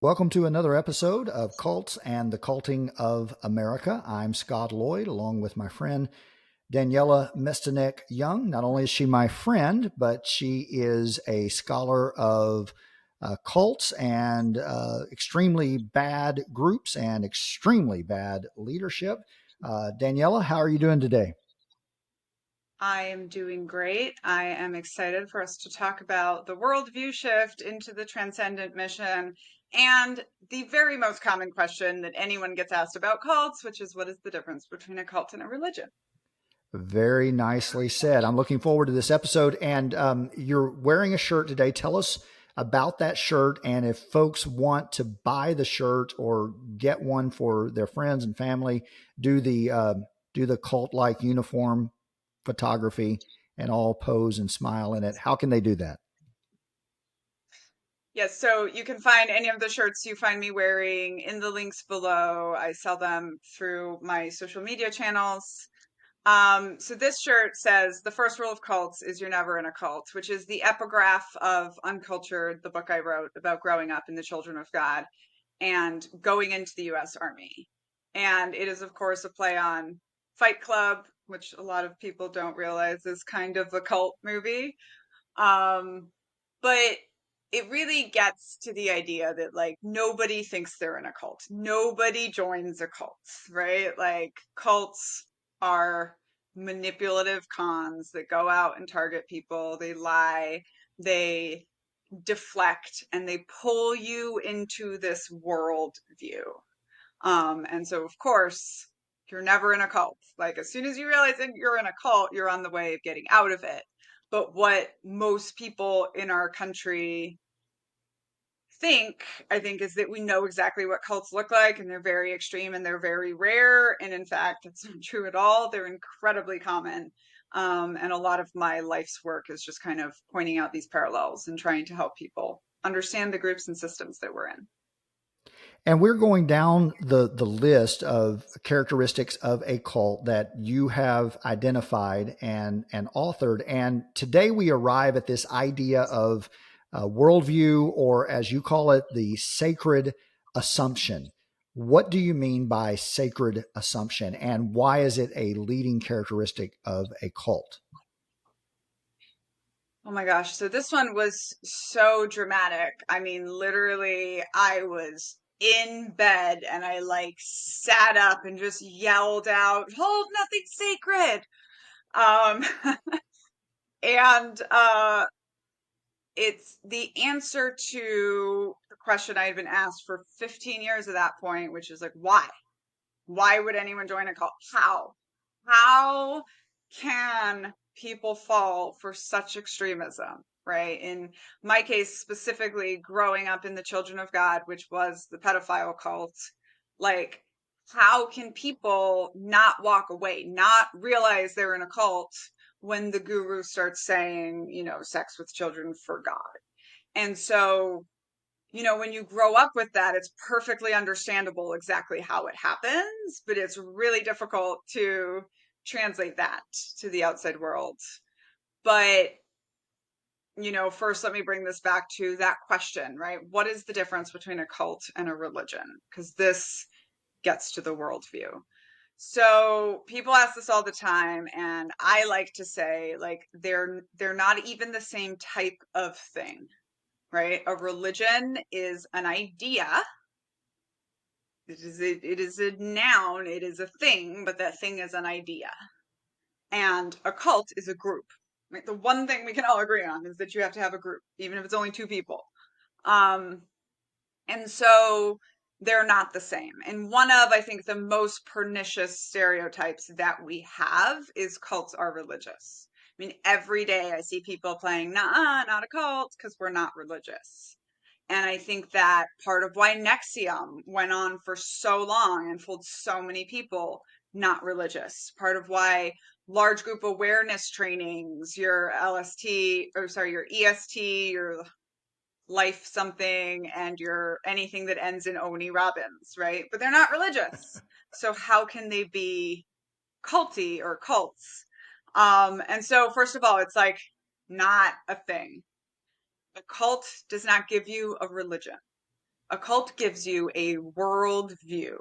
Welcome to another episode of Cults and the Culting of America. I'm Scott Loyd, along with my friend Daniella Mestyanek Young. Not only is she my friend, but she is a scholar of cults and extremely bad groups and extremely bad leadership. Daniella, how are you doing today? I am doing great. I am excited for us to talk about the worldview shift into the transcendent mission and the very most common question that anyone gets asked about cults, which is what is the difference between a cult and a religion? Very nicely said. I'm looking forward to this episode. And you're wearing a shirt today. Tell us about that shirt. And if folks want to buy the shirt or get one for their friends and family, do the cult like uniform photography and all pose and smile in it. How can they do that? Yes, so you can find any of the shirts you find me wearing in the links below. I sell them through my social media channels. So this shirt says the first rule of cults is you're never in a cult, which is the epigraph of Uncultured, the book I wrote about growing up in the Children of God and going into the US Army. And it is, of course, a play on Fight Club, which a lot of people don't realize is kind of a cult movie. Um, but it really gets to the idea that like nobody thinks they're in a cult. Nobody joins a cult, right? Like cults are manipulative cons that go out and target people. They lie, they deflect, and they pull you into this world view. And so of course, you're never in a cult. Like as soon as you realize that you're in a cult, you're on the way of getting out of it. But what most people in our country think, I think, is that we know exactly what cults look like, and they're very extreme and they're very rare. And in fact, it's not true at all. They're incredibly common. And a lot of my life's work is just kind of pointing out these parallels and trying to help people understand the groups and systems that we're in. And we're going down the list of characteristics of a cult that you have identified and authored. And today we arrive at this idea of worldview, or as you call it, the sacred assumption. What do you mean by sacred assumption, and why is it a leading characteristic of a cult? Oh my gosh. So this one was so dramatic. I mean, literally, I was in bed and I like sat up and just yelled out, "Hold nothing sacred." Um, and it's the answer to the question I had been asked for 15 years at that point, which is like, why? Why would anyone join a cult? How? How can people fall for such extremism? Right. In my case, specifically growing up in the Children of God, which was the pedophile cult, like, how can people not walk away, not realize they're in a cult when the guru starts saying, sex with children for God? And so when you grow up with that, it's perfectly understandable exactly how it happens, but it's really difficult to translate that to the outside world. But, first, let me bring this back to that question, right? What is the difference between a cult and a religion? Because this gets to the worldview. So people ask this all the time, and I like to say, like, they're not even the same type of thing, right? A religion is an idea. It is a noun, it is a thing, but that thing is an idea. And a cult is a group. Right? The one thing we can all agree on is that you have to have a group, even if it's only two people. Um, and so they're not the same. And one of, I think, the most pernicious stereotypes that we have is cults are religious. I mean, every day I see people playing, nah, not a cult, because we're not religious. And I think that part of why Nexium went on for so long and fooled so many people not religious, part of why large group awareness trainings, your LST, or sorry, your EST, your life something, and your anything that ends in Oni Robbins, right? But they're not religious. So how can they be culty or cults? And so first of all, it's like not a thing. A cult does not give you a religion. A cult gives you a worldview.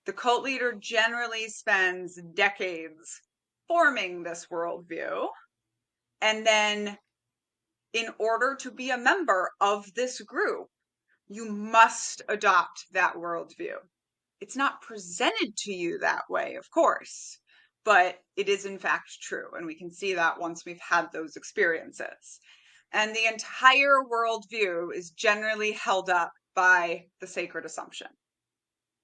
The cult leader generally spends decades forming this worldview. And then, in order to be a member of this group, you must adopt that worldview. It's not presented to you that way, of course, but it is in fact true. And we can see that once we've had those experiences. And the entire worldview is generally held up by the sacred assumption.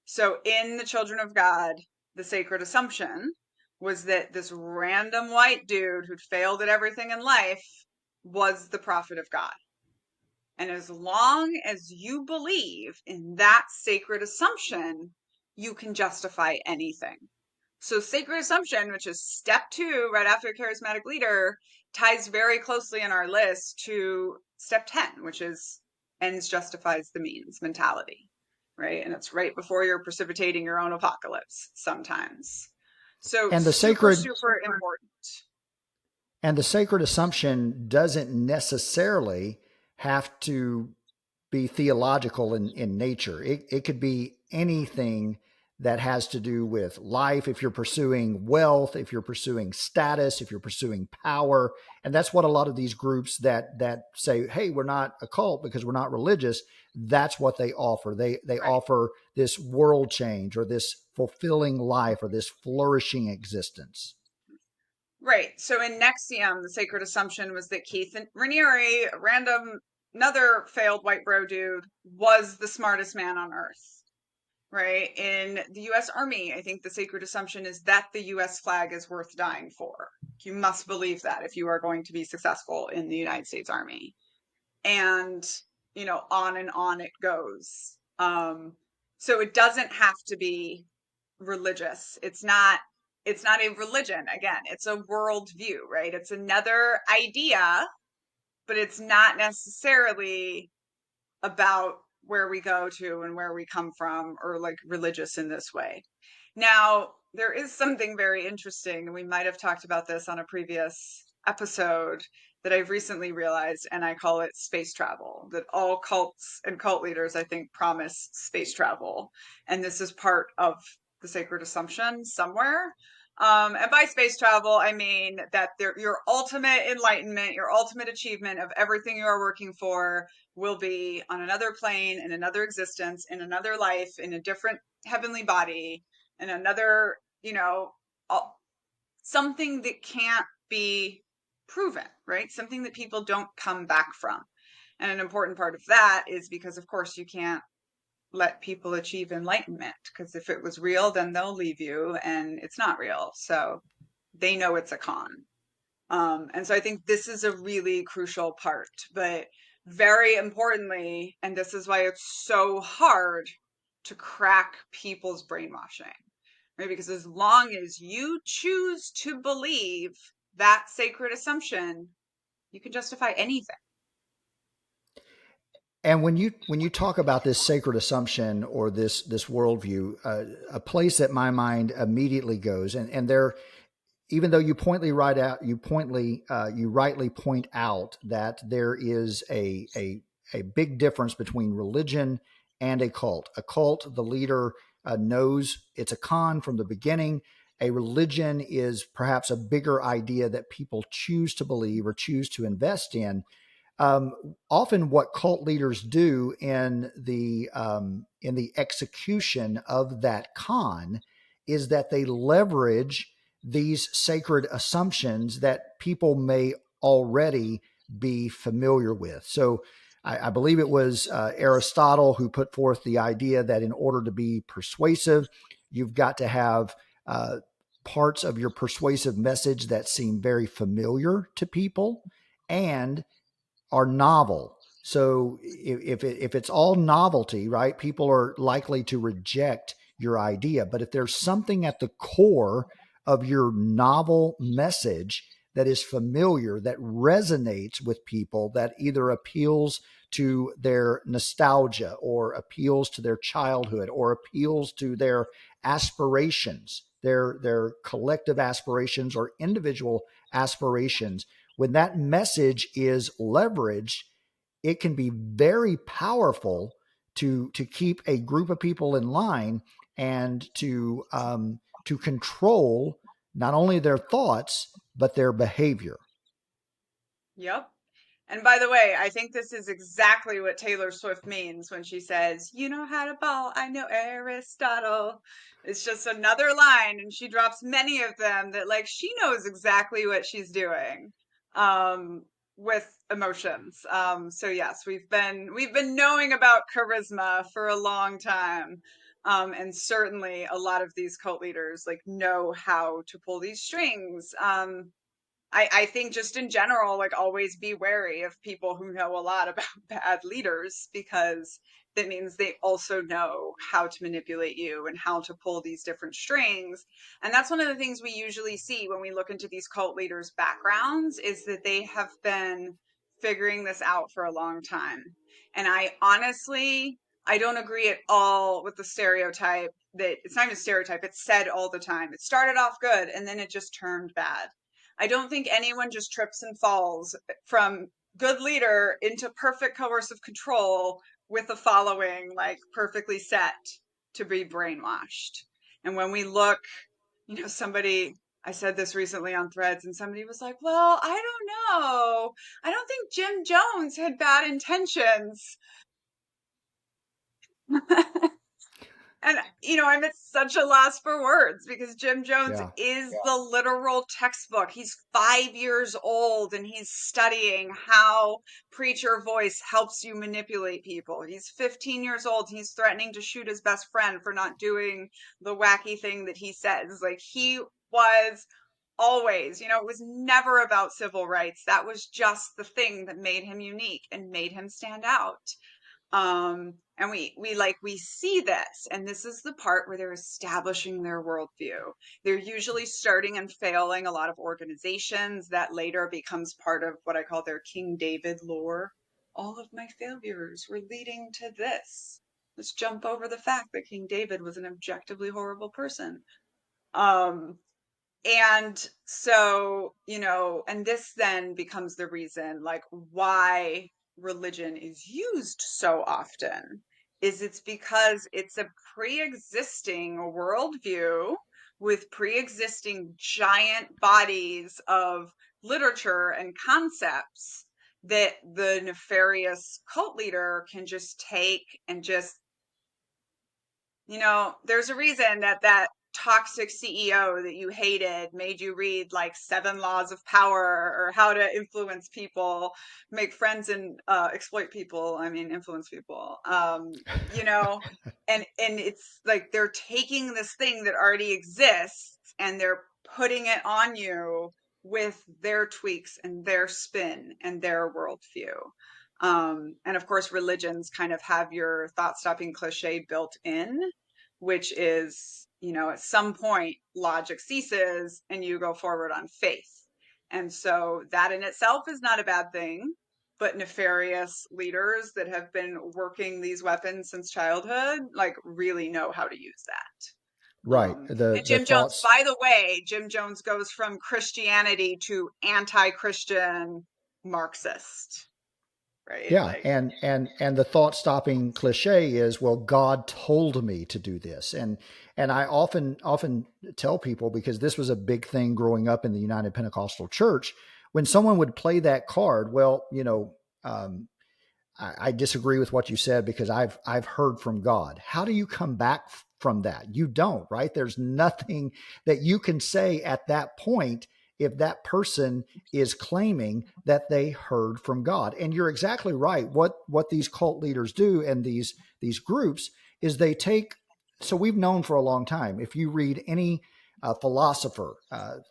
So in the Children of God, the sacred assumption was that this random white dude who'd failed at everything in life was the prophet of God. And as long as you believe in that sacred assumption, you can justify anything. So sacred assumption, which is step 2, right after charismatic leader, ties very closely in our list to step 10, which is ends justifies the means mentality, right? And it's right before you're precipitating your own apocalypse sometimes. So And the super, sacred super important. and the sacred assumption doesn't necessarily have to be theological in nature. It could be anything that has to do with life. If you're pursuing wealth, if you're pursuing status, if you're pursuing power, and that's what a lot of these groups that say, "Hey, we're not a cult because we're not religious." That's what they offer. They Right. offer this world change or this fulfilling life or this flourishing existence. Right. So in Nexium, the sacred assumption was that Keith Raniere, a random, another failed white bro dude, was the smartest man on earth. Right. In the US Army, I think the sacred assumption is that the US flag is worth dying for. You must believe that if you are going to be successful in the United States Army. And, on and on it goes. So it doesn't have to be religious. It's not a religion. Again, it's a worldview, right? It's another idea, but it's not necessarily about where we go to and where we come from or like religious in this way. Now, there is something very interesting, and we might have talked about this on a previous episode that I've recently realized, and I call it space travel. That all cults and cult leaders, I think, promise space travel. And this is part of the sacred assumption somewhere. And by space travel, I mean that your ultimate enlightenment, your ultimate achievement of everything you are working for will be on another plane, in another existence, in another life, in a different heavenly body, in another, something that can't be proven, right? Something that people don't come back from. And an important part of that is because, of course, you can't let people achieve enlightenment, because if it was real, then they'll leave you, and it's not real. So they know it's a con. And so I think this is a really crucial part, but very importantly, and this is why it's so hard to crack people's brainwashing, right? Because as long as you choose to believe that sacred assumption, you can justify anything. And when you talk about this sacred assumption or this worldview, a place that my mind immediately goes, and there, even though you rightly point out that there is a big difference between religion and a cult. A cult, the leader knows it's a con from the beginning. A religion is perhaps a bigger idea that people choose to believe or choose to invest in. Often what cult leaders do in the execution of that con is that they leverage these sacred assumptions that people may already be familiar with. So I believe it was Aristotle who put forth the idea that in order to be persuasive, you've got to have parts of your persuasive message that seem very familiar to people and are novel. So if it's all novelty, right, people are likely to reject your idea. But if there's something at the core of your novel message that is familiar, that resonates with people, that either appeals to their nostalgia or appeals to their childhood or appeals to their aspirations, their collective aspirations or individual aspirations, when that message is leveraged, it can be very powerful to keep a group of people in line and to control not only their thoughts but their behavior. Yep. And by the way, I think this is exactly what Taylor Swift means when she says, "You know how to ball, I know Aristotle." It's just another line, and she drops many of them that, like, she knows exactly what she's doing with emotions. So yes, we've been knowing about charisma for a long time. And certainly a lot of these cult leaders like know how to pull these strings. I think just in general, like always be wary of people who know a lot about bad leaders, because that means they also know how to manipulate you and how to pull these different strings. And that's one of the things we usually see when we look into these cult leaders' backgrounds, is that they have been figuring this out for a long time. And I don't agree at all with the stereotype that it's not even a stereotype, it's said all the time. It started off good and then it just turned bad. I don't think anyone just trips and falls from good leader into perfect coercive control with a following like perfectly set to be brainwashed. And when we look, I said this recently on Threads, and somebody was like, "Well, I don't know. I don't think Jim Jones had bad intentions." And, I'm at such a loss for words, because Jim Jones Yeah. is the literal textbook. He's 5 years old and he's studying how preacher voice helps you manipulate people. He's 15 years old. He's threatening to shoot his best friend for not doing the wacky thing that he says. Like, he was always, it was never about civil rights. That was just the thing that made him unique and made him stand out. And we see this, and this is the part where they're establishing their worldview. They're usually starting and failing a lot of organizations that later becomes part of what I call their King David lore. All of my failures were leading to this. Let's jump over the fact that King David was an objectively horrible person. Um, and so, and this then becomes the reason, like, why religion is used so often, is it's because it's a pre-existing worldview with pre-existing giant bodies of literature and concepts that the nefarious cult leader can just take and just, there's a reason that toxic CEO that you hated made you read like 7 Laws of Power, or How to Influence People, Make Friends, and Exploit People. I mean, influence people. You know, and it's like they're taking this thing that already exists and they're putting it on you with their tweaks and their spin and their worldview. And of course, religions kind of have your thought stopping cliche built in, which is, at some point logic ceases and you go forward on faith. And so that in itself is not a bad thing, but nefarious leaders that have been working these weapons since childhood, like, really know how to use that. Right. And The Jim Jones, thoughts. by the way, Jim Jones goes from Christianity to anti-Christian Marxist, right? Yeah, Like, and the thought stopping cliche is, well, God told me to do this, and I often tell people, because this was a big thing growing up in the United Pentecostal Church, when someone would play that card, well, um, I disagree with what you said because I've heard from God. How do you come back from that? You don't, right? There's nothing that you can say at that point if that person is claiming that they heard from God. And you're exactly right. What these cult leaders do, and these groups, is they take. So we've known for a long time. If you read any philosopher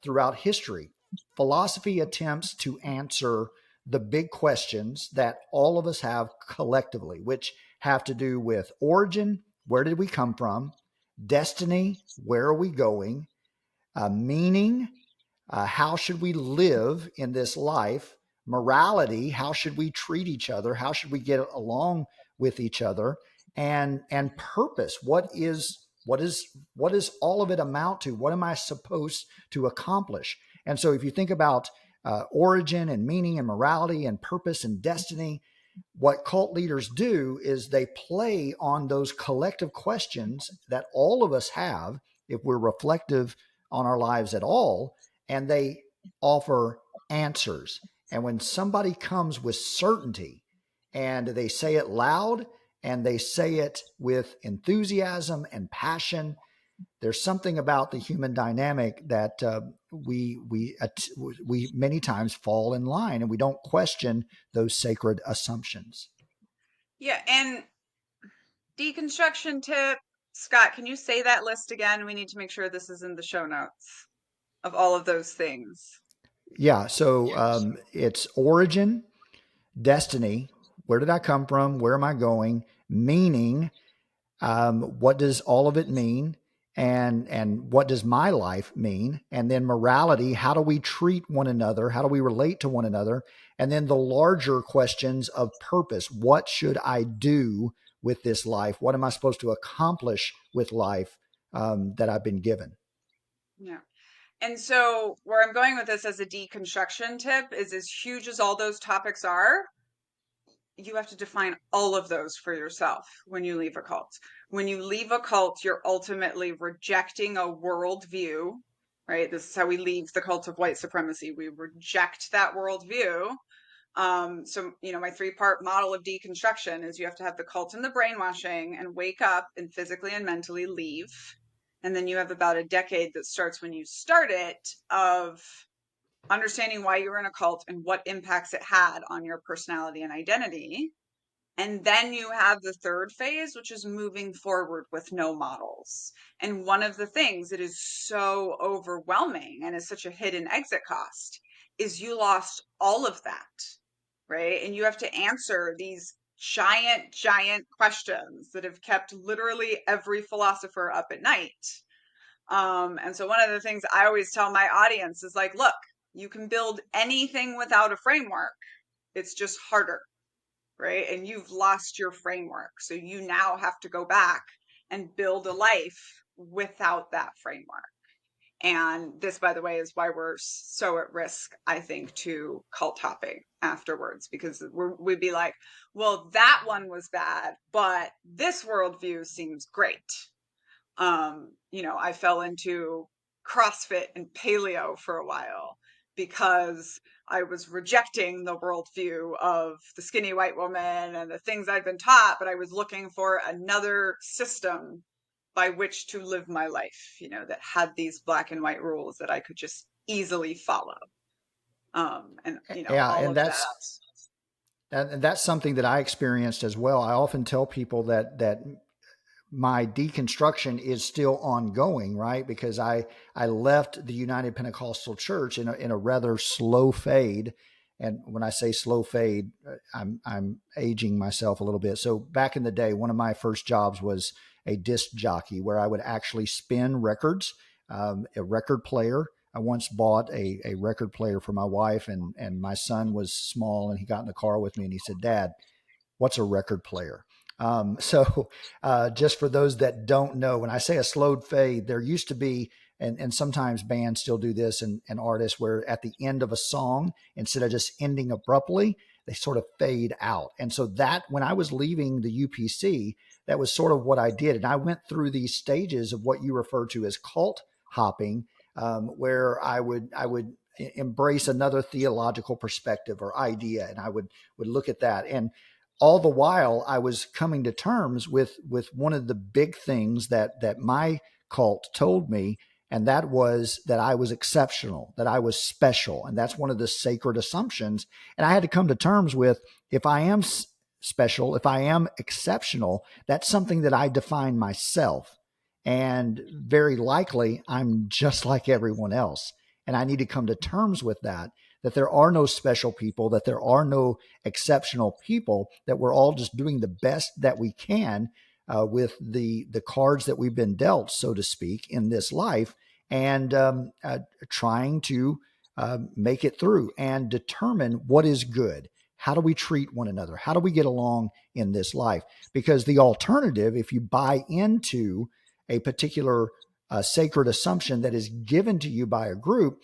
throughout history, philosophy attempts to answer the big questions that all of us have collectively, which have to do with origin, where did we come from, destiny, where are we going, meaning, how should we live in this life, morality, how should we treat each other, how should we get along with each other, and purpose. What is all of it amount to? What am I supposed to accomplish? And so if you think about origin and meaning and morality and purpose and destiny, what cult leaders do is they play on those collective questions that all of us have if we're reflective on our lives at all, and they offer answers. And when somebody comes with certainty and they say it loud and they say it with enthusiasm and passion, there's something about the human dynamic that we many times fall in line, and we don't question those sacred assumptions. Yeah, and deconstruction tip. Scott, can you say that list again? We need to make sure this is in the show notes of all of those things. Yeah, so it's origin, destiny. Where did I come from? Where am I going? Meaning, what does all of it mean? And what does my life mean? And then morality, how do we treat one another? How do we relate to one another? And then the larger questions of purpose. What should I do with this life? What am I supposed to accomplish with life that I've been given? Yeah. And so where I'm going with this as a deconstruction tip is, as huge as all those topics are, you have to define all of those for yourself when you leave a cult. When you leave a cult, you're ultimately rejecting a worldview, right? This is how we leave the cult of white supremacy. We reject that worldview. So, my 3-part model of deconstruction is you have to have the cult and the brainwashing and wake up and physically and mentally leave. And then you have about a decade that starts when you start it, of understanding why you were in a cult and what impacts it had on your personality and identity. And then you have the third phase, which is moving forward with no models. And one of the things that is so overwhelming and is such a hidden exit cost is you lost all of that, right? And you have to answer these giant, giant questions that have kept literally every philosopher up at night. And so one of the things I always tell my audience is like, look, you can build anything without a framework. It's just harder, right? And you've lost your framework. So you now have to go back and build a life without that framework. And this, by the way, is why we're so at risk, I think, to cult hopping afterwards, because we'd be like, well, that one was bad, but this worldview seems great. I fell into CrossFit and paleo for a while because I was rejecting the worldview of the skinny white woman and the things I'd been taught, but I was looking for another system by which to live my life, that had these black and white rules that I could just easily follow. And Yeah, all and of that. that's something that I experienced as well. I often tell people that my deconstruction is still ongoing, right? Because I left the United Pentecostal Church in a rather slow fade. And when I say slow fade, I'm aging myself a little bit. So back in the day, one of my first jobs was a disc jockey, where I would actually spin records, a record player. I once bought a record player for my wife, and my son was small, and he got in the car with me and he said, "Dad, what's a record player?" Just for those that don't know, when I say a slowed fade, there used to be, and sometimes bands still do this, and artists, where at the end of a song, instead of just ending abruptly, they sort of fade out. And so that, when I was leaving the UPC, that was sort of what I did. And I went through these stages of what you refer to as cult hopping, where I would embrace another theological perspective or idea, and I would look at that. And all the while, I was coming to terms with one of the big things that my cult told me, and that was that I was exceptional, that I was special, and that's one of the sacred assumptions. And I had to come to terms with, if I am special, if I am exceptional, that's something that I define myself, and very likely I'm just like everyone else, and I need to come to terms with that. That there are no special people, that there are no exceptional people, that we're all just doing the best that we can with the cards that we've been dealt, so to speak, in this life, and trying to make it through and determine what is good. How do we treat one another? How do we get along in this life? Because the alternative, if you buy into a particular sacred assumption that is given to you by a group,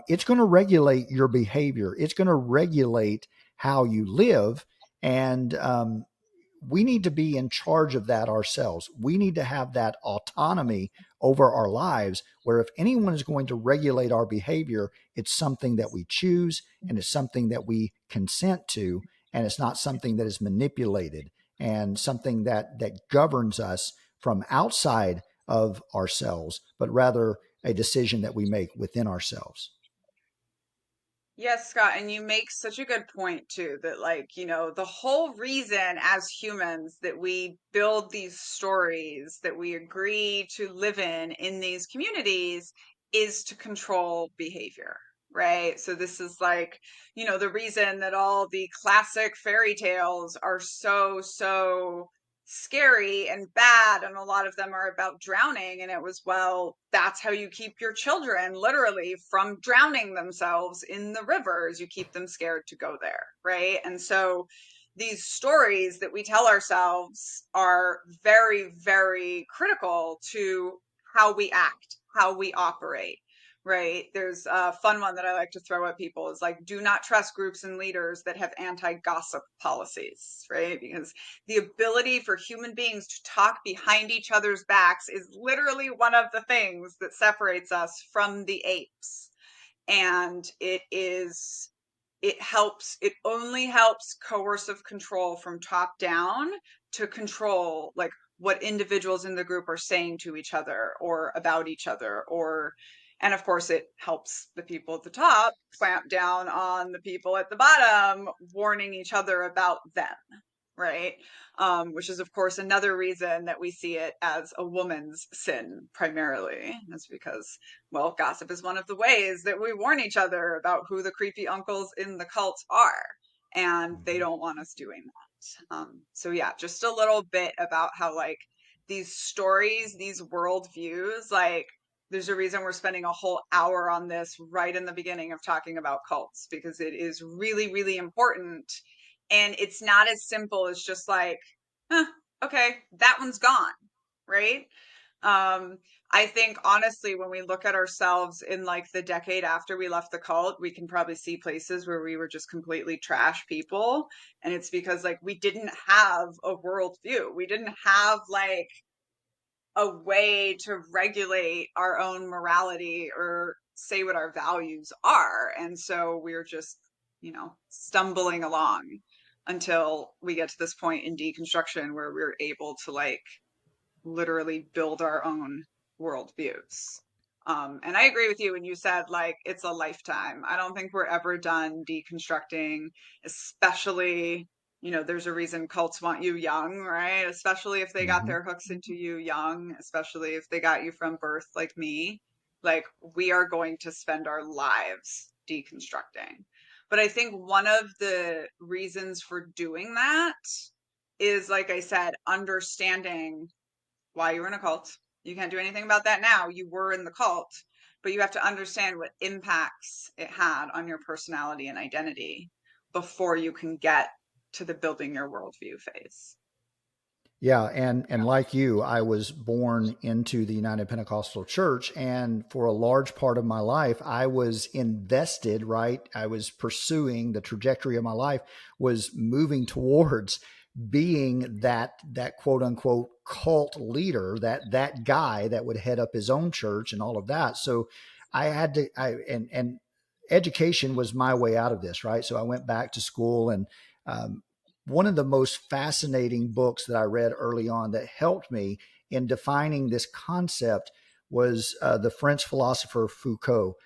it's going to regulate your behavior. It's going to regulate how you live. And we need to be in charge of that ourselves. We need to have that autonomy over our lives, where if anyone is going to regulate our behavior, it's something that we choose and it's something that we consent to, and it's not something that is manipulated and something that governs us from outside of ourselves, but rather a decision that we make within ourselves. Yes, Scott, and you make such a good point too, that like, the whole reason as humans that we build these stories that we agree to live in these communities is to control behavior, right? So this is like, the reason that all the classic fairy tales are so scary and bad, and a lot of them are about drowning, and it was, well, that's how you keep your children literally from drowning themselves in the rivers. You keep them scared to go there, right? And so these stories that we tell ourselves are very, very critical to how we act, how we operate, right? There's a fun one that I like to throw at people is like, do not trust groups and leaders that have anti-gossip policies, right? Because the ability for human beings to talk behind each other's backs is literally one of the things that separates us from the apes. And it only helps coercive control from top down to control like what individuals in the group are saying to each other or about each other, and of course it helps the people at the top clamp down on the people at the bottom, warning each other about them, right? Which is, of course, another reason that we see it as a woman's sin primarily. That's because, well, gossip is one of the ways that we warn each other about who the creepy uncles in the cult are, and they Mhm. don't want us doing that. So, yeah, just a little bit about how, like, these stories, these worldviews, like, there's a reason we're spending a whole hour on this right in the beginning of talking about cults, because it is really, really important, and it's not as simple as just like, huh, okay, that one's gone, right? Um, I think honestly, when we look at ourselves in like the decade after we left the cult, we can probably see places where we were just completely trash people. And it's because like we didn't have a worldview. We didn't have like a way to regulate our own morality or say what our values are. And so we're just, stumbling along until we get to this point in deconstruction where we're able to like literally build our own worldviews. And I agree with you when you said like it's a lifetime. I don't think we're ever done deconstructing, especially, there's a reason cults want you young, right? Especially if they got Mhm. their hooks into you young, especially if they got you from birth like me. Like we are going to spend our lives deconstructing. But I think one of the reasons for doing that is, like I said, understanding why you were in a cult. You can't do anything about that now. You were in the cult, but you have to understand what impacts it had on your personality and identity before you can get to the building your worldview phase. Yeah, and like you, I was born into the United Pentecostal Church, and for a large part of my life, I was invested. Right, I was pursuing the trajectory of my life was moving towards being that quote unquote cult leader, that guy that would head up his own church and all of that. So I had to, and education was my way out of this. Right, so I went back to school and. One of the most fascinating books that I read early on that helped me in defining this concept was the French philosopher Foucault.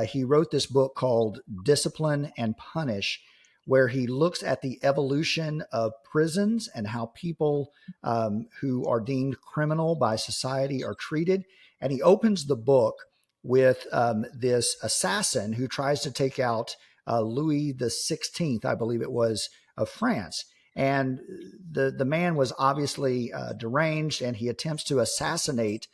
He wrote this book called Discipline and Punish, where he looks at the evolution of prisons and how people who are deemed criminal by society are treated. And he opens the book with this assassin who tries to take out Louis the 16th, I believe it was, of France. And the man was obviously deranged, and he attempts to assassinate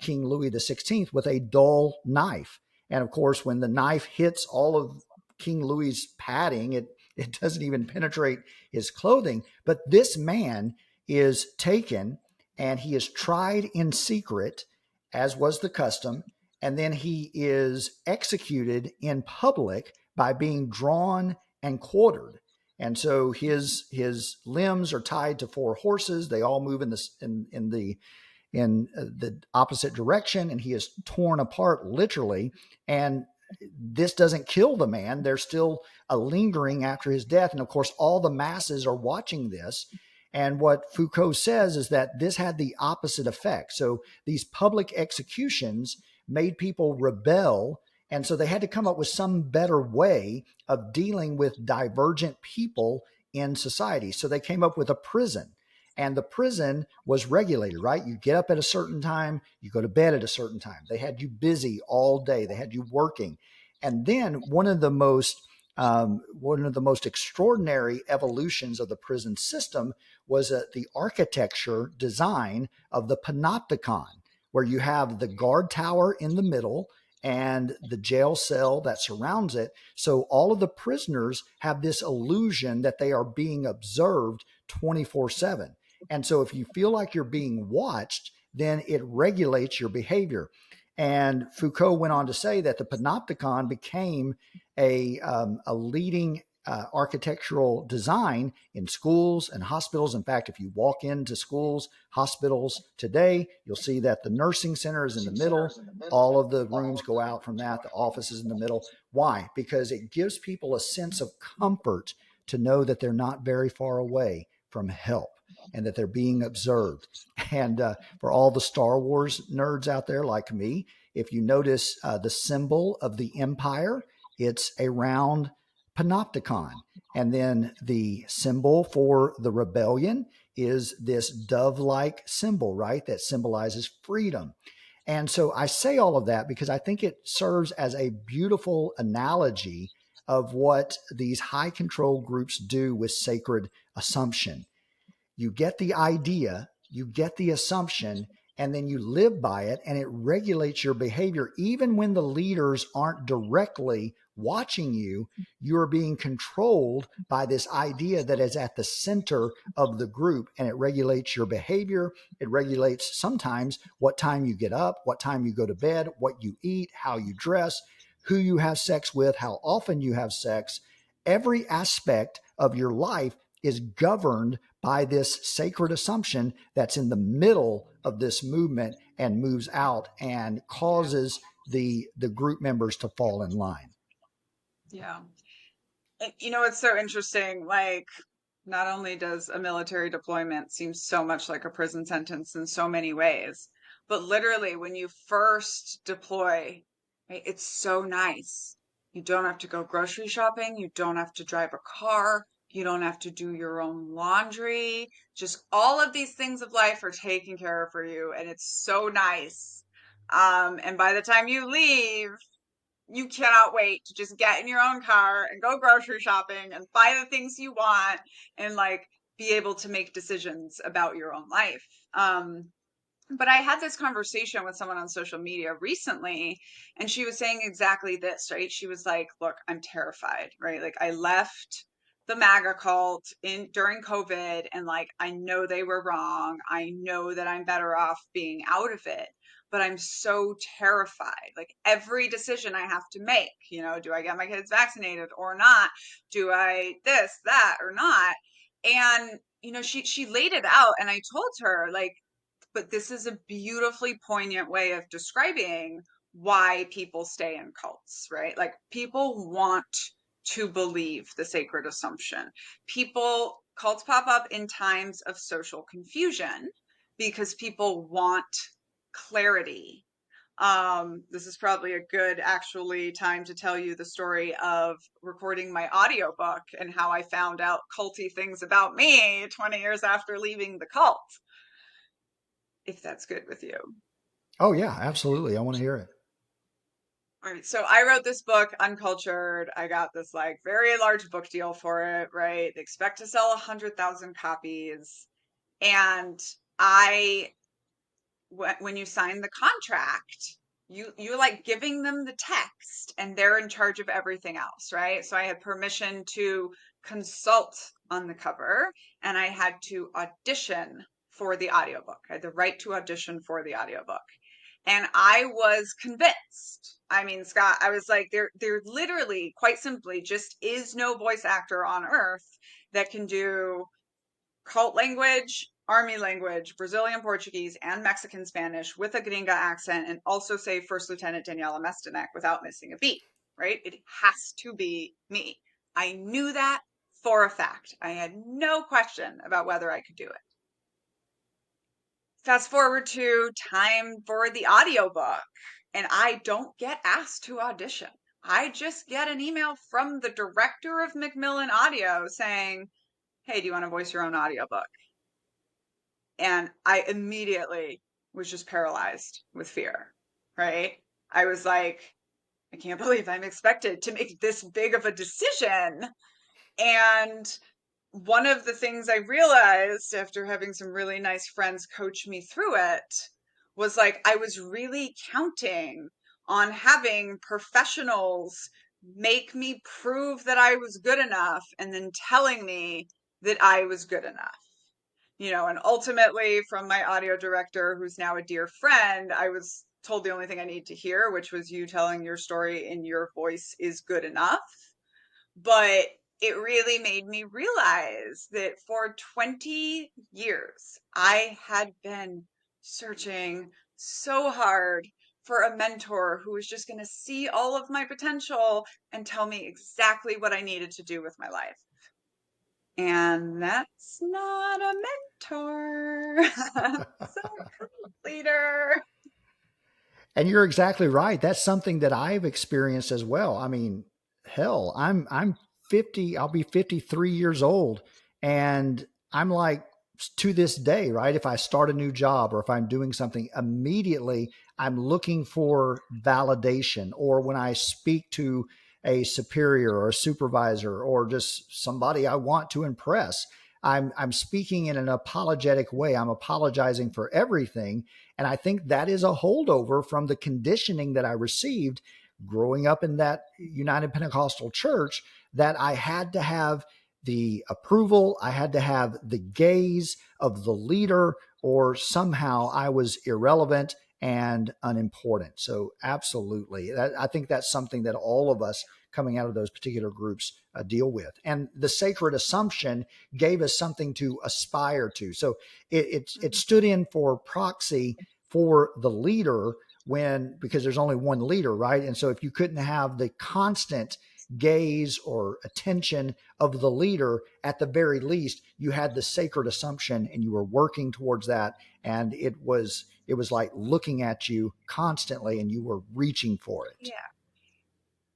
King Louis the 16th with a dull knife. And of course, when the knife hits all of King Louis's padding, it doesn't even penetrate his clothing. But this man is taken and he is tried in secret, as was the custom, and then he is executed in public by being drawn and quartered. And so his limbs are tied to four horses. They all move in the opposite direction, and he is torn apart literally. And this doesn't kill the man. There's still a lingering after his death. And of course, all the masses are watching this. And what Foucault says is that this had the opposite effect. So these public executions made people rebel. And so they had to come up with some better way of dealing with divergent people in society. So they came up with a prison, and the prison was regulated, right? You get up at a certain time, you go to bed at a certain time. They had you busy all day, they had you working. And then one of the most extraordinary evolutions of the prison system was the architecture design of the panopticon, where you have the guard tower in the middle and the jail cell that surrounds it. So all of the prisoners have this illusion that they are being observed 24/7. And so if you feel like you're being watched, then it regulates your behavior. And Foucault went on to say that the panopticon became a leading architectural design in schools and hospitals. In fact, if you walk into schools, hospitals today, you'll see that the nursing center is in the middle. All of the rooms go out from that. The office is in the middle. Why? Because it gives people a sense of comfort to know that they're not very far away from help and that they're being observed. And for all the Star Wars nerds out there like me, if you notice the symbol of the Empire, it's a round panopticon. And then the symbol for the rebellion is this dove like symbol, right? That symbolizes freedom. And so I say all of that because I think it serves as a beautiful analogy of what these high control groups do with sacred assumption. You get the idea, you get the assumption, and then you live by it, and it regulates your behavior. Even when the leaders aren't directly watching you, you are being controlled by this idea that is at the center of the group, and it regulates your behavior. It regulates sometimes what time you get up, what time you go to bed, what you eat, how you dress, who you have sex with, how often you have sex. Every aspect of your life is governed by this sacred assumption that's in the middle of this movement and moves out and Yeah. causes the group members to fall in line. Yeah. And it's so interesting. Like, not only does a military deployment seem so much like a prison sentence in so many ways, but literally when you first deploy, right, it's so nice. You don't have to go grocery shopping. You don't have to drive a car. You don't have to do your own laundry. Just all of these things of life are taken care of for you. And it's so nice. And by the time you leave, you cannot wait to just get in your own car and go grocery shopping and buy the things you want and like be able to make decisions about your own life. But I had this conversation with someone on social media recently, and she was saying exactly this, right? She was like, "Look, I'm terrified, right? Like I left the MAGA cult in during COVID, and like I know they were wrong. I know that I'm better off being out of it, but I'm so terrified. Like every decision I have to make, do I get my kids vaccinated or not? Do I this, that, or not?" And she laid it out, and I told her like, but this is a beautifully poignant way of describing why people stay in cults, right? Like people want to believe the sacred assumption. Cults pop up in times of social confusion because people want clarity. This is probably a good actually time to tell you the story of recording my audiobook and how I found out culty things about me 20 years after leaving the cult, if that's good with you. Oh yeah, absolutely. I want to hear it. All right. So I wrote this book, Uncultured. I got this like very large book deal for it, right? They expect to sell 100,000 copies. And I, when you sign the contract, you're like giving them the text and they're in charge of everything else, right? So I had permission to consult on the cover and I had to audition for the audiobook. I had the right to audition for the audiobook. And I was convinced. I mean, Scott, I was like, there literally, quite simply, just is no voice actor on earth that can do cult language, army language, Brazilian Portuguese, and Mexican Spanish with a gringa accent, and also say First Lieutenant Daniella Mestyanek without missing a beat, right? It has to be me. I knew that for a fact. I had no question about whether I could do it. Fast forward to time for the audiobook, and I don't get asked to audition. I just get an email from the director of Macmillan Audio saying, hey, do you want to voice your own audiobook? And I immediately was just paralyzed with fear, right? I was like, I can't believe I'm expected to make this big of a decision. And one of the things I realized after having some really nice friends coach me through it was like, I was really counting on having professionals make me prove that I was good enough and then telling me that I was good enough. And ultimately from my audio director, who's now a dear friend, I was told the only thing I need to hear, which was you telling your story in your voice is good enough. But it really made me realize that for 20 years, I had been searching so hard for a mentor who was just going to see all of my potential and tell me exactly what I needed to do with my life. And that's not a mentor. That's a leader. And you're exactly right. That's something that I've experienced as well. I mean, hell, I'm 50, I'll be 53 years old, and I'm like, to this day, right? If I start a new job or if I'm doing something, immediately I'm looking for validation. Or when I speak to a superior or a supervisor or just somebody I want to impress, I'm speaking in an apologetic way. I'm apologizing for everything. And I think that is a holdover from the conditioning that I received growing up in that United Pentecostal church, that I had to have the approval, I had to have the gaze of the leader, or somehow I was irrelevant and unimportant. So absolutely. I think that's something that all of us coming out of those particular groups deal with. And the sacred assumption gave us something to aspire to. So it stood in for proxy for the leader, because there's only one leader, right? And so if you couldn't have the constant gaze or attention of the leader, at the very least you had the sacred assumption and you were working towards that, and it was like looking at you constantly and you were reaching for it. Yeah.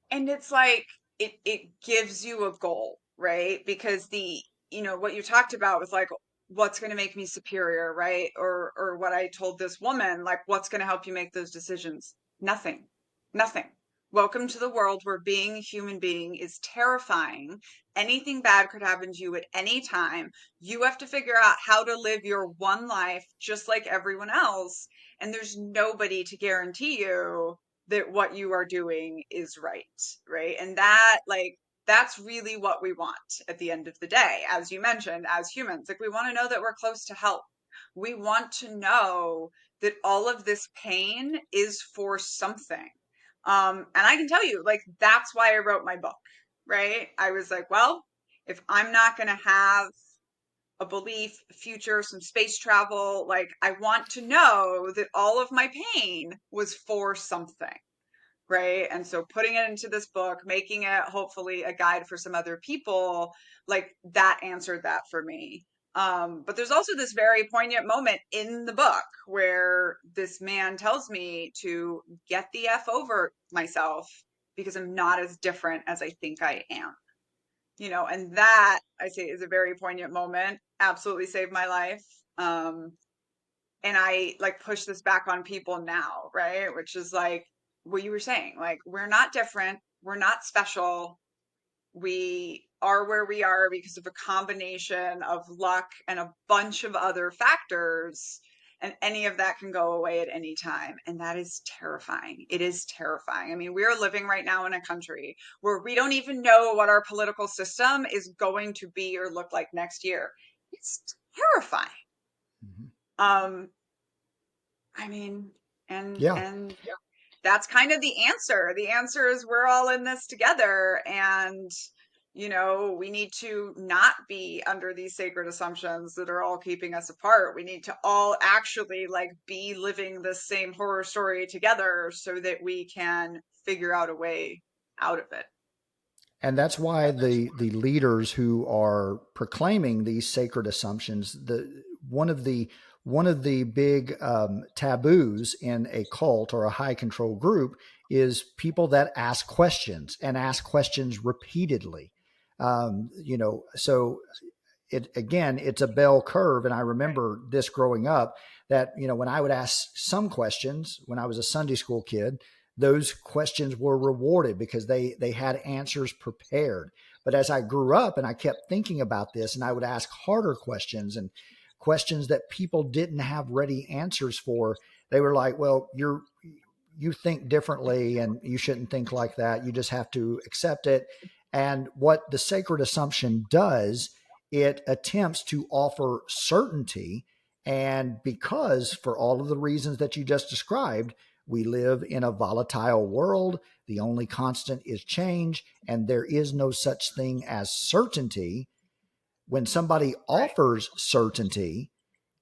And it's like it gives you a goal, right? Because what you talked about was like, what's going to make me superior, right? Or what I told this woman, like, what's going to help you make those decisions? Nothing. Nothing. Welcome to the world where being a human being is terrifying. Anything bad could happen to you at any time. You have to figure out how to live your one life just like everyone else. And there's nobody to guarantee you that what you are doing is right? And that's really what we want at the end of the day, as you mentioned, as humans. Like, we want to know that we're close to help. We want to know that all of this pain is for something. And I can tell you, like, that's why I wrote my book, right? I was like, well, if I'm not going to have a belief, future, some space travel, like, I want to know that all of my pain was for something. Right. And so putting it into this book, making it hopefully a guide for some other people, like, that answered that for me. But there's also this very poignant moment in the book where this man tells me to get the F over myself because I'm not as different as I think I am. And that, I say, is a very poignant moment. Absolutely saved my life. And I like push this back on people now, right? Which is like what you were saying, like, we're not different, we're not special. We are where we are because of a combination of luck and a bunch of other factors. And any of that can go away at any time. And that is terrifying. It is terrifying. I mean, we are living right now in a country where we don't even know what our political system is going to be or look like next year. It's terrifying. Mhm. Um, I mean, and Yeah. and that's kind of the answer. The answer is we're all in this together. And We need to not be under these sacred assumptions that are all keeping us apart. We need to all actually like be living the same horror story together so that we can figure out a way out of it. And that's why the leaders who are proclaiming these sacred assumptions, one of the one of the big taboos in a cult or a high control group is people that ask questions and ask questions repeatedly. So it again, it's a bell curve. And I Right. remember this growing up that, when I would ask some questions when I was a Sunday school kid, those questions were rewarded because they had answers prepared. But as I grew up and I kept thinking about this, and I would ask harder questions and questions that people didn't have ready answers for, they were like, well, you think differently and you shouldn't think like that. You just have to accept it. And what the sacred assumption does, it attempts to offer certainty. And because, for all of the reasons that you just described, we live in a volatile world, the only constant is change, and there is no such thing as certainty. When somebody Right. offers certainty,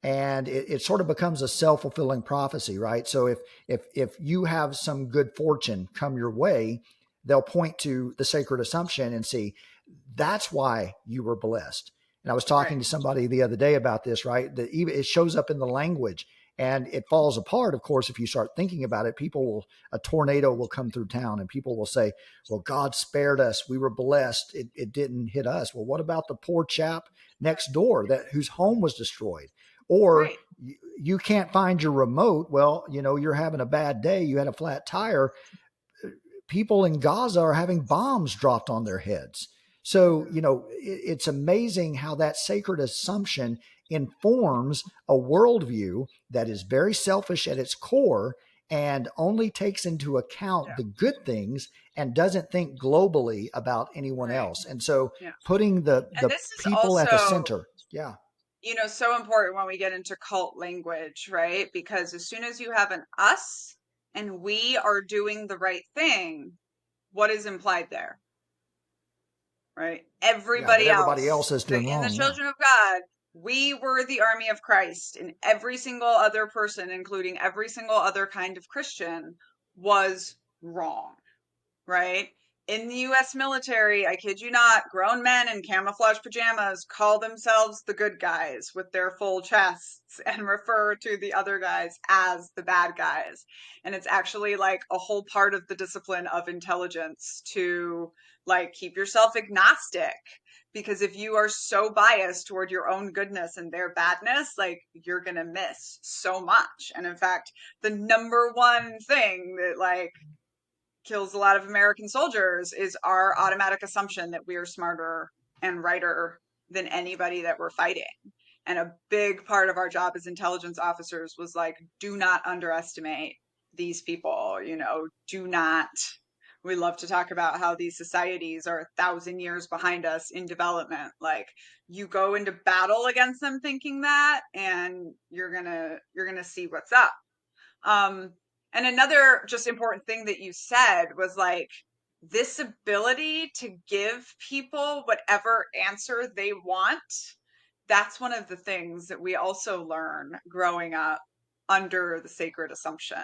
and it sort of becomes a self-fulfilling prophecy, right? So if you have some good fortune come your way, they'll point to the sacred assumption and see that's why you were blessed. And I was talking Right. to somebody the other day about this, right? That even it shows up in the language, and it falls apart, of course, if you start thinking about it. A tornado will come through town and people will say, well, God spared us, we were blessed, it didn't hit us. Well, what about the poor chap next door that whose home was destroyed? Or Right. you can't find your remote. Well, you're having a bad day, you had a flat tire. People in Gaza are having bombs dropped on their heads. So, Hmm. it's amazing how that sacred assumption informs a worldview that is very selfish at its core and only takes into account Yeah. the good things and doesn't think globally about anyone Right. else. And so Yeah. putting And the this is people at the also, center. Yeah. so important when we get into cult language, right? Because as soon as you have an us and we are doing the right thing, what is implied there, right? Yeah. That Everybody everybody else, else is doing in the wrong. Yeah. children of God, we were the army of Christ, and every single other person, including every single other kind of Christian, was wrong, right? In the US military, I kid you not, grown men in camouflage pajamas call themselves the good guys with their full chests and refer to the other guys as the bad guys. And it's actually like a whole part of the discipline of intelligence to like keep yourself agnostic. Because if you are so biased toward your own goodness and their badness, like you're going to miss so much. And in fact, the number one thing that like kills a lot of American soldiers is our automatic assumption that we are smarter and righter than anybody that we're fighting. And a big part of our job as intelligence officers was like, do not underestimate these people, do not. We love to talk about how these societies are 1,000 years behind us in development. Like you go into battle against them thinking that, and you're gonna see what's up. Um, and another just important thing that you said was like this ability to give people whatever answer they want. That's one of the things that we also learn growing up under the sacred assumption,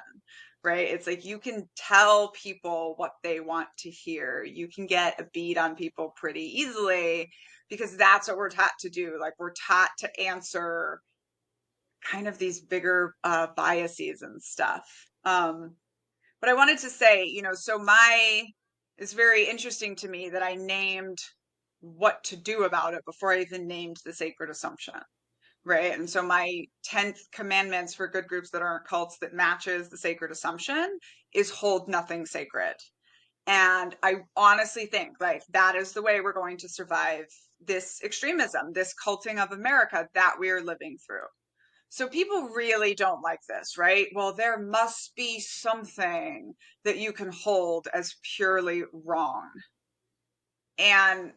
right? It's like you can tell people what they want to hear. You can get a beat on people pretty easily because that's what we're taught to do. Like we're taught to answer kind of these bigger biases and stuff. But I wanted to say, so it's very interesting to me that I named what to do about it before I even named the sacred assumption, right? And so my 10th commandments for good groups that aren't cults that matches the sacred assumption is hold nothing sacred. And I honestly think like that is the way we're going to survive this extremism, this culting of America that we are living through. So people really don't like this, right? Well, there must be something that you can hold as purely wrong. And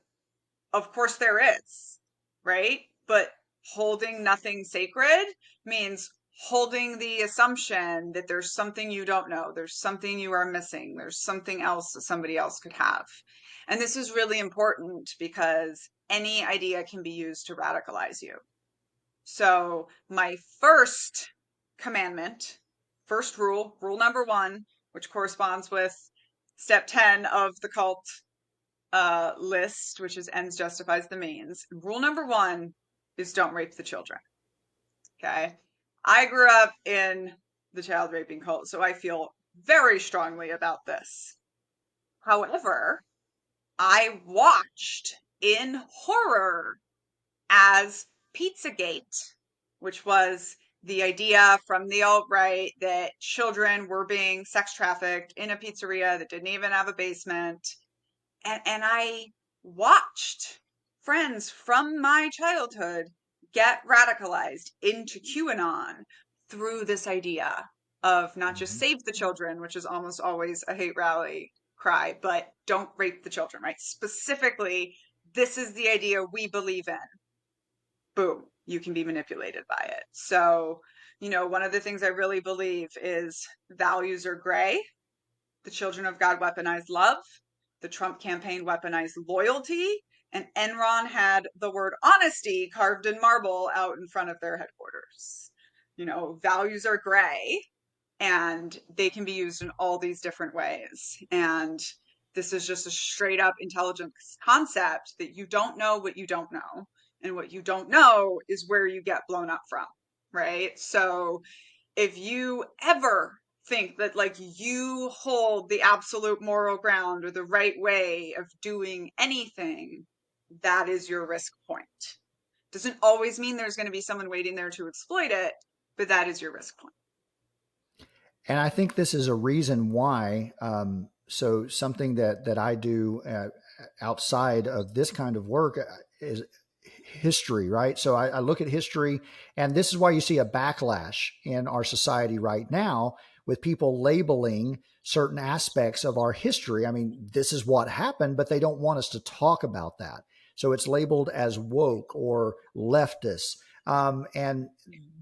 of course there is, right? But holding nothing sacred means holding the assumption that there's something you don't know, there's something you are missing, there's something else that somebody else could have. And this is really important because any idea can be used to radicalize you. So my first commandment, first rule, rule number 1, which corresponds with step 10 of the cult list, which is ends justifies the means. Rule number 1 is don't rape the children. Okay. I grew up in the child raping cult, so I feel very strongly about this. However, I watched in horror as Pizzagate, which was the idea from the alt-right that children were being sex trafficked in a pizzeria that didn't even have a basement. And I watched friends from my childhood get radicalized into QAnon through this idea of not just Mhm. save the children, which is almost always a hate rally cry, but don't rape the children, right? Specifically, this is the idea we believe in. Boom, you can be manipulated by it. So, one of the things I really believe is values are gray. The children of God weaponized love. The Trump campaign weaponized loyalty. And Enron had the word honesty carved in marble out in front of their headquarters. Values are gray and they can be used in all these different ways. And this is just a straight up intelligence concept that you don't know what you don't know. And what you don't know is where you get blown up from, right? So if you ever think that like you hold the absolute moral ground or the right way of doing anything, that is your risk point. Doesn't always mean there's going to be someone waiting there to exploit it, but that is your risk point. And I think this is a reason why. So something that I do outside of this kind of work is history, right? So I look at history, and this is why you see a backlash in our society right now with people labeling certain aspects of our history. I mean, this is what happened, but they don't want us to talk about that. So it's labeled as woke or leftist. And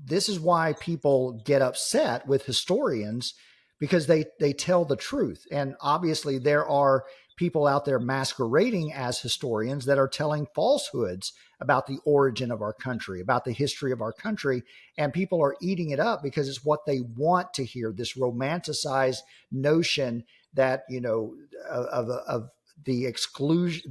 this is why people get upset with historians because they tell the truth. And obviously, there are people out there masquerading as historians that are telling falsehoods about the origin of our country, about the history of our country. And people are eating it up because it's what they want to hear, this romanticized notion that, of the exclusion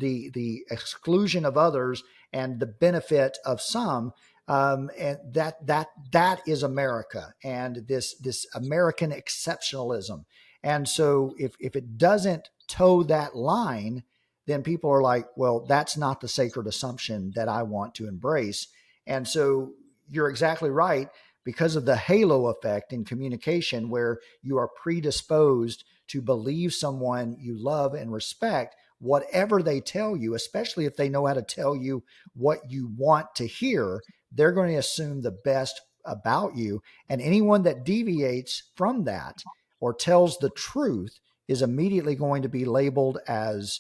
of others and the benefit of some. And that is America and this American exceptionalism. And so if it doesn't toe that line, then people are like, well, that's not the sacred assumption that I want to embrace. And so you're exactly right, because of the halo effect in communication, where you are predisposed to believe someone you love and respect, whatever they tell you, especially if they know how to tell you what you want to hear, they're going to assume the best about you. And anyone that deviates from that or tells the truth is immediately going to be labeled as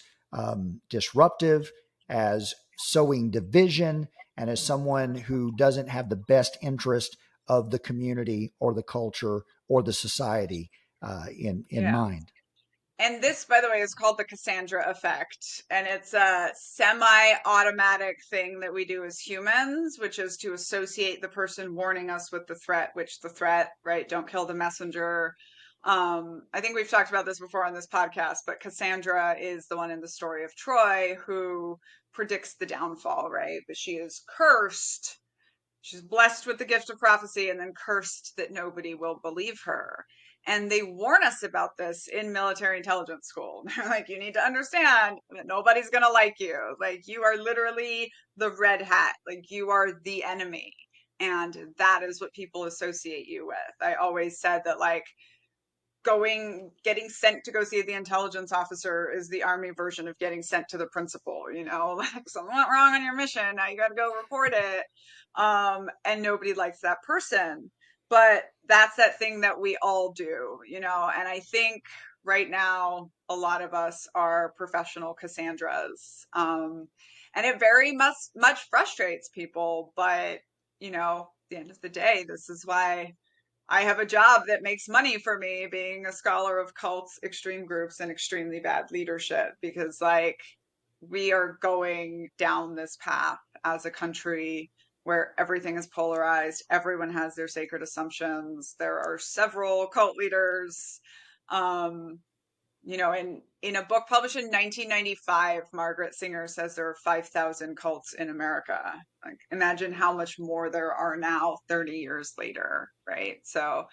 disruptive, as sowing division, and as someone who doesn't have the best interest of the community or the culture or the society in Yeah. mind. And this, by the way, is called the Cassandra effect. And it's a semi automatic thing that we do as humans, which is to associate the person warning us with the threat, which the threat, right? Don't kill the messenger. I think we've talked about this before on this podcast, but Cassandra is the one in the story of Troy who predicts the downfall, right? But she is cursed. She's blessed with the gift of prophecy and then cursed that nobody will believe her. And they warn us about this in military intelligence school. They're like, you need to understand that nobody's going to like you. Like, you are literally the red hat. Like, you are the enemy. And that is what people associate you with. I always said that, like, getting sent to go see the intelligence officer is the army version of getting sent to the principal, like something went wrong on your mission, now you got to go report it. And nobody likes that person, but that's that thing that we all do, and I think right now a lot of us are professional Cassandras, and it very much frustrates people, but at the end of the day, this is why I have a job that makes money for me, being a scholar of cults, extreme groups, and extremely bad leadership, because, like, we are going down this path as a country where everything is polarized. Everyone has their sacred assumptions. There are several cult leaders. Um, in a book published in 1995, Margaret Singer says there are 5,000 cults in America. Like, imagine how much more there are now 30 years later, right? So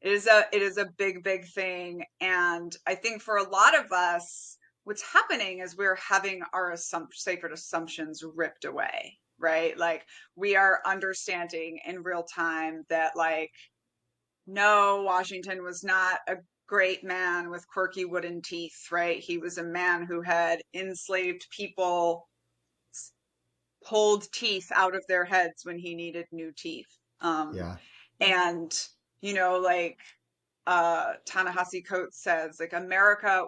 it is a big thing, and I think for a lot of us, what's happening is we're having our sacred assumptions ripped away, right? Like, we are understanding in real time that, like, no, Washington was not a great man with quirky wooden teeth, right? He was a man who had enslaved people, pulled teeth out of their heads when he needed new teeth. Um, Yeah. and, like, Ta-Nehisi Coates says, like, America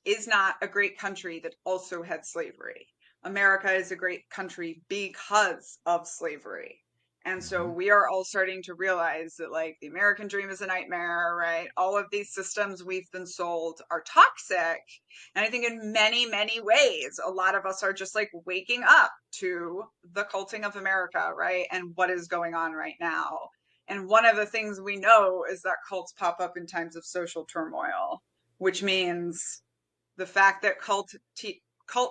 is not a great country that also had slavery. America is a great country because of slavery. And so Hmm. we are all starting to realize that, like, the American dream is a nightmare, right? All of these systems we've been sold are toxic. And I think in many ways, a lot of us are just like waking up to the culting of America, right? And what is going on right now. And one of the things we know is that cults pop up in times of social turmoil, which means the fact that cult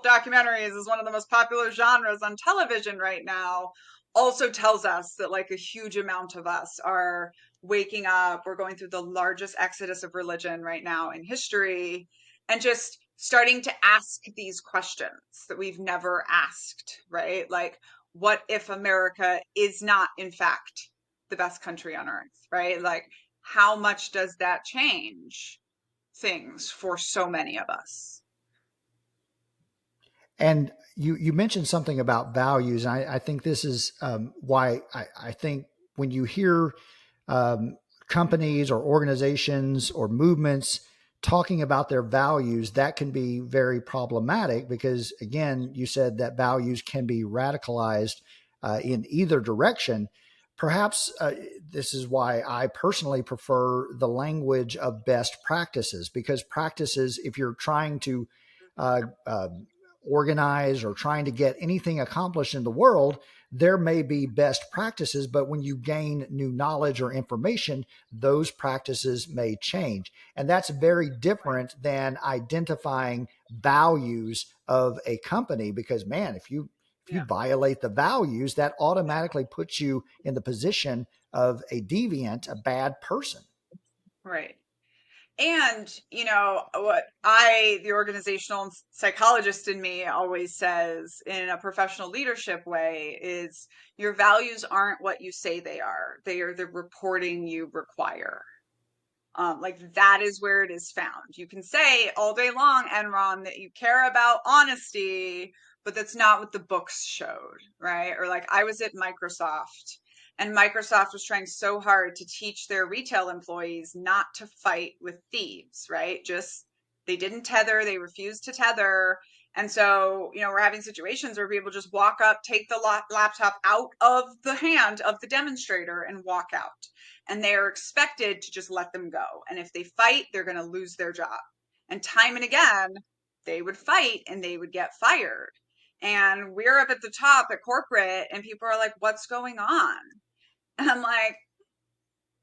documentaries is one of the most popular genres on television right now also tells us that, like, a huge amount of us are waking up. We're going through the largest exodus of religion right now in history, and just starting to ask these questions that we've never asked, right? Like, what if America is not, in fact, the best country on earth, right? Like, how much does that change things for so many of us? And you mentioned something about values. And I think this is why I think when you hear um, companies or organizations or movements talking about their values, that can be very problematic because, again, you said that values can be radicalized in either direction. Perhaps this is why I personally prefer the language of best practices, because practices, if you're trying to uh, uh, organize or trying to get anything accomplished in the world, there may be best practices, but when you gain new knowledge or information, those practices may change. And that's very different than identifying values of a company because, man, if you Yeah, violate the values, that automatically puts you in the position of a deviant, a bad person. right. And, the organizational psychologist in me always says in a professional leadership way is your values aren't what you say they are. They are the reporting you require. Like, that is where it is found. You can say all day long, Enron, that you care about honesty, but that's not what the books showed, right? Or, like, I was at Microsoft, and Microsoft was trying so hard to teach their retail employees not to fight with thieves, right? Just, they didn't tether, they refused to tether. And so, we're having situations where people just walk up, take the laptop out of the hand of the demonstrator and walk out, and they are expected to just let them go. And if they fight, they're going to lose their job. And time and again, they would fight and they would get fired. And we're up at the top at corporate, and people are like, what's going on? And I'm like,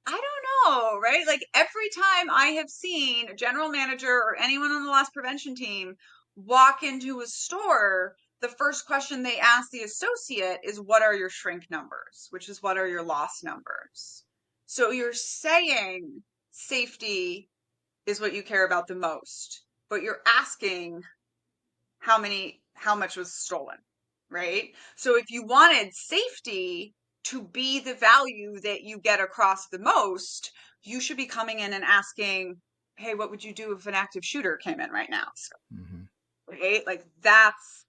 I don't know, right? Like, every time I have seen a general manager or anyone on the loss prevention team walk into a store, the first question they ask the associate is, what are your shrink numbers? Which is, what are your loss numbers? So you're saying safety is what you care about the most, but you're asking how much was stolen, right? So if you wanted safety to be the value that you get across the most, you should be coming in and asking, hey, what would you do if an active shooter came in right now? Mm-hmm. Right? Like, that's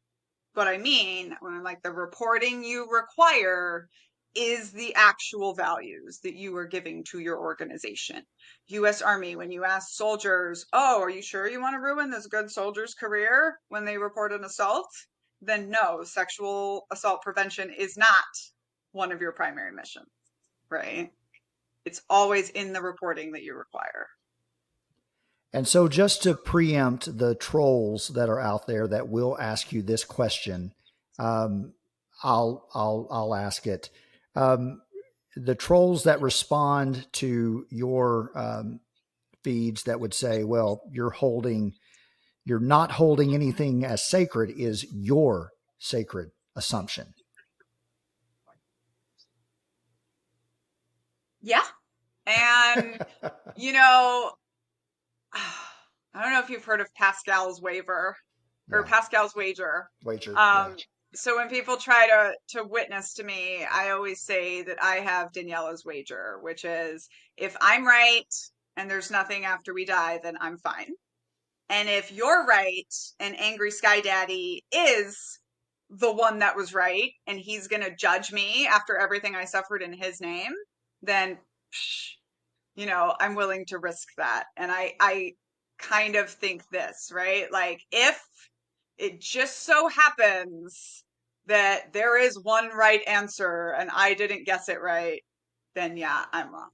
what I mean when I'm like, the reporting you require is the actual values that you are giving to your organization. US Army, when you ask soldiers, oh, are you sure you want to ruin this good soldier's career when they report an assault? Then no, sexual assault prevention is not one of your primary missions, right? It's always in the reporting that you require. And so, just to preempt the trolls that are out there that will ask you this question, um, I'll ask it. Um, the trolls that respond to your feeds that would say, "Well, you're not holding anything as sacred," is your sacred assumption. Yeah. And, you know, I don't know if you've heard of Pascal's waiver or Yeah, Pascal's wager. wager. Yeah, Um, so when people try to witness to me, I always say that I have Daniella's wager, which is if I'm right and there's nothing after we die, then I'm fine. And if you're right and Angry Sky Daddy is the one that was right and he's going to judge me after everything I suffered in his name, then psh, I'm willing to risk that. And I kind of think this, right? Like if it just so happens that there is one right answer and I didn't guess it right, then yeah, I'm wrong.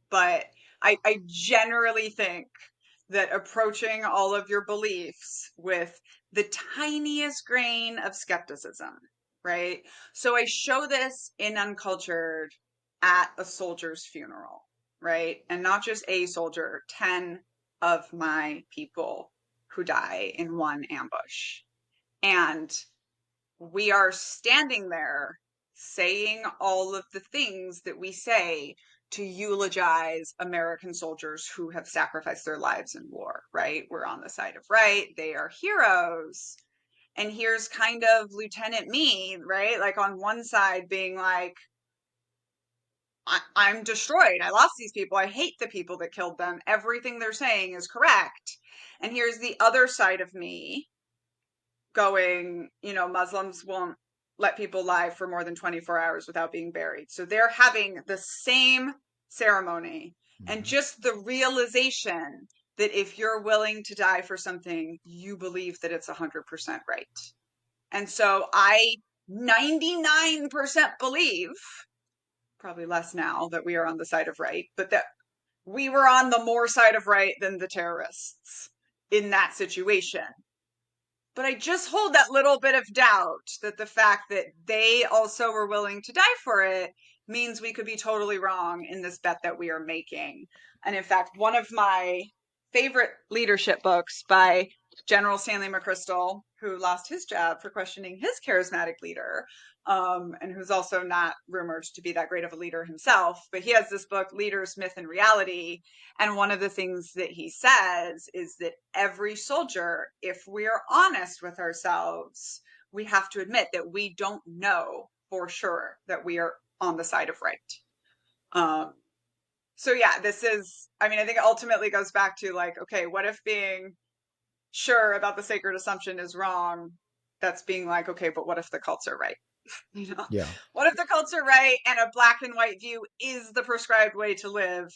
But I generally think that approaching all of your beliefs with the tiniest grain of skepticism, right? So I show this in Uncultured at a soldier's funeral, right? And not just a soldier, 10 of my people who die in one ambush. And we are standing there saying all of the things that we say to eulogize American soldiers who have sacrificed their lives in war, right? We're on the side of right. They are heroes. And here's kind of Lieutenant me, right? Like on one side being like, I'm destroyed. I lost these people. I hate the people that killed them. Everything they're saying is correct. And here's the other side of me going, Muslims won't let people lie for more than 24 hours without being buried. So they're having the same ceremony. And mm-hmm. just the realization that if you're willing to die for something, you believe that it's 100% right. And so I 99% believe, probably less now that we are on the side of right, but that we were on the more side of right than the terrorists in that situation. But I just hold that little bit of doubt that the fact that they also were willing to die for it means we could be totally wrong in this bet that we are making. And in fact, one of my favorite leadership books by General Stanley McChrystal, who lost his job for questioning his charismatic leader, and who's also not rumored to be that great of a leader himself, but he has this book, Leaders, Myth, and Reality, and one of the things that he says is that every soldier, if we're honest with ourselves, we have to admit that we don't know for sure that we are on the side of right. Um, so yeah, I think it ultimately goes back to like, okay, what if being sure about the sacred assumption is wrong? That's being like, okay, but what if the cults are right? You know, Yeah. what if the cults are right and a black and white view is the prescribed way to live?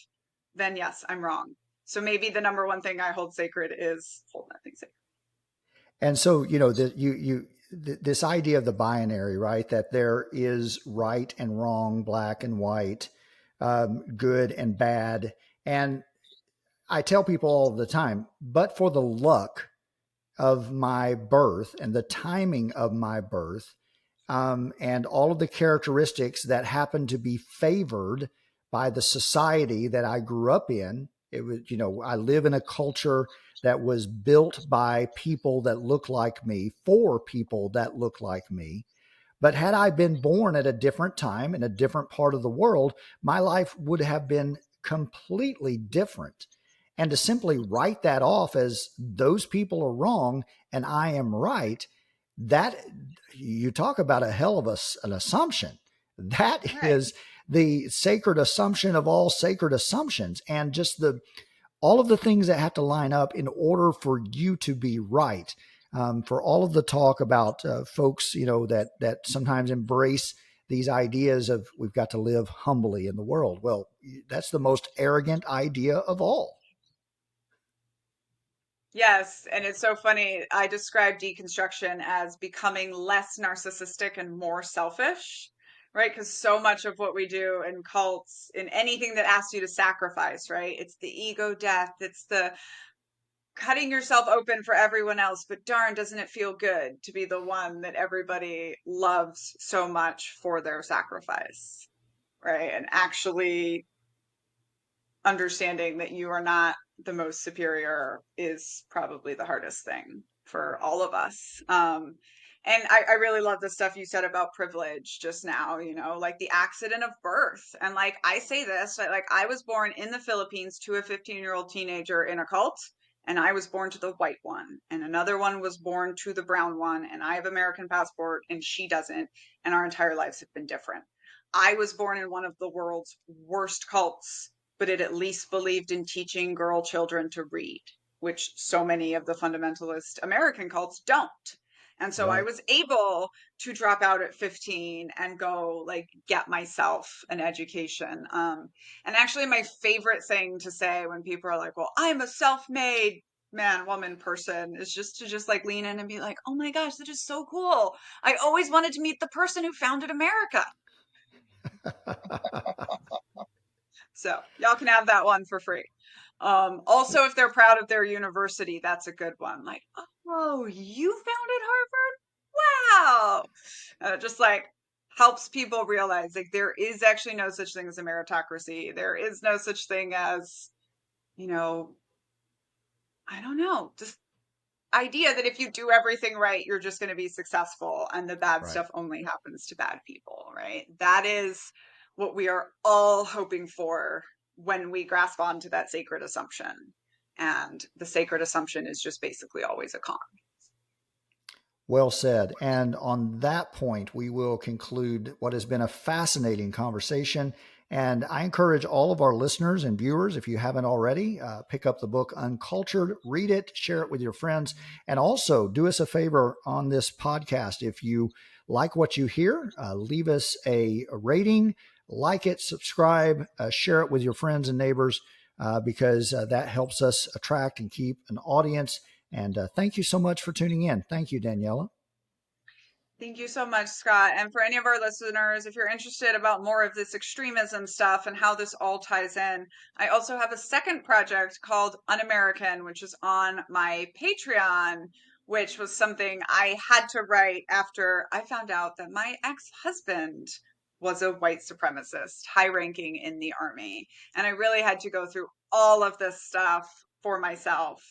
Then yes, I'm wrong. So maybe the number one thing I hold sacred is hold nothing sacred. And so, this idea of the binary, right? That there is right and wrong, black and white, good and bad. And I tell people all the time, but for the luck of my birth and the timing of my birth, and all of the characteristics that happen to be favored by the society that I grew up in. It was, I live in a culture that was built by people that look like me for people that look like me. But had I been born at a different time in a different part of the world, my life would have been completely different. And to simply write that off as those people are wrong and I am right, that you talk about a hell of an assumption. That Right. is the sacred assumption of all sacred assumptions, and just the all of the things that have to line up in order for you to be right. For all of the talk about folks, that sometimes embrace these ideas of we've got to live humbly in the world. Well, that's the most arrogant idea of all. Yes, and it's so funny. I describe deconstruction as becoming less narcissistic and more selfish, right? Because so much of what we do in cults, in anything that asks you to sacrifice, right? It's the ego death, it's the cutting yourself open for everyone else, but darn, doesn't it feel good to be the one that everybody loves so much for their sacrifice, right? And actually understanding that you are not the most superior is probably the hardest thing for all of us. And I really love the stuff you said about privilege just now, like the accident of birth. And like I say this, like I was born in the Philippines to a 15-year-old teenager in a cult, and I was born to the white one, and another one was born to the brown one, and I have American passport and she doesn't, and our entire lives have been different. I was born in one of the world's worst cults, but it at least believed in teaching girl children to read, which so many of the fundamentalist American cults don't. And so I Right. was able to drop out at 15 and go like get myself an education. And actually, my favorite thing to say when people are like, well, I'm a self-made man, woman, person is just to just like lean in and be like, oh my gosh, that is so cool. I always wanted to meet the person who founded America. So y'all can have that one for free. Also, if they're proud of their university, that's a good one. Like, oh, you founded Harvard? Wow. Just like helps people realize like there is actually no such thing as a meritocracy. There is no such thing as, you know, I don't know, just idea that if you do everything right, you're just going to be successful and the bad Right. stuff only happens to bad people, right? That is what we are all hoping for when we grasp onto that sacred assumption. And the sacred assumption is just basically always a con. Well said. And on that point, we will conclude what has been a fascinating conversation. And I encourage all of our listeners and viewers, if you haven't already, pick up the book Uncultured, read it, share it with your friends, and also do us a favor on this podcast. If you like what you hear, leave us a rating, like it, subscribe, share it with your friends and neighbors, because that helps us attract and keep an audience. And thank you so much for tuning in. Thank you, Daniella. Thank you so much, Scott. And for any of our listeners, if you're interested about more of this extremism stuff and how this all ties in, I also have a second project called Un-American, which is on my Patreon, which was something I had to write after I found out that my ex-husband was a white supremacist, high ranking in the army. And I really had to go through all of this stuff for myself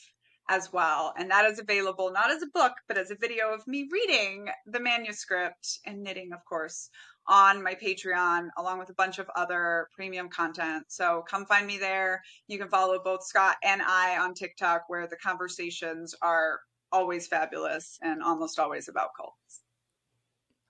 as well. And that is available not as a book, but as a video of me reading the manuscript and knitting, of course, on my Patreon, along with a bunch of other premium content. So come find me there. You can follow both Scott and I on TikTok, where the conversations are always fabulous and almost always about cults.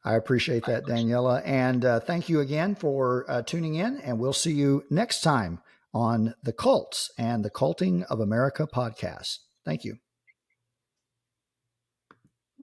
I appreciate that, Daniella. And thank you again for tuning in. And we'll see you next time on the Cults and the Culting of America podcast. Thank you.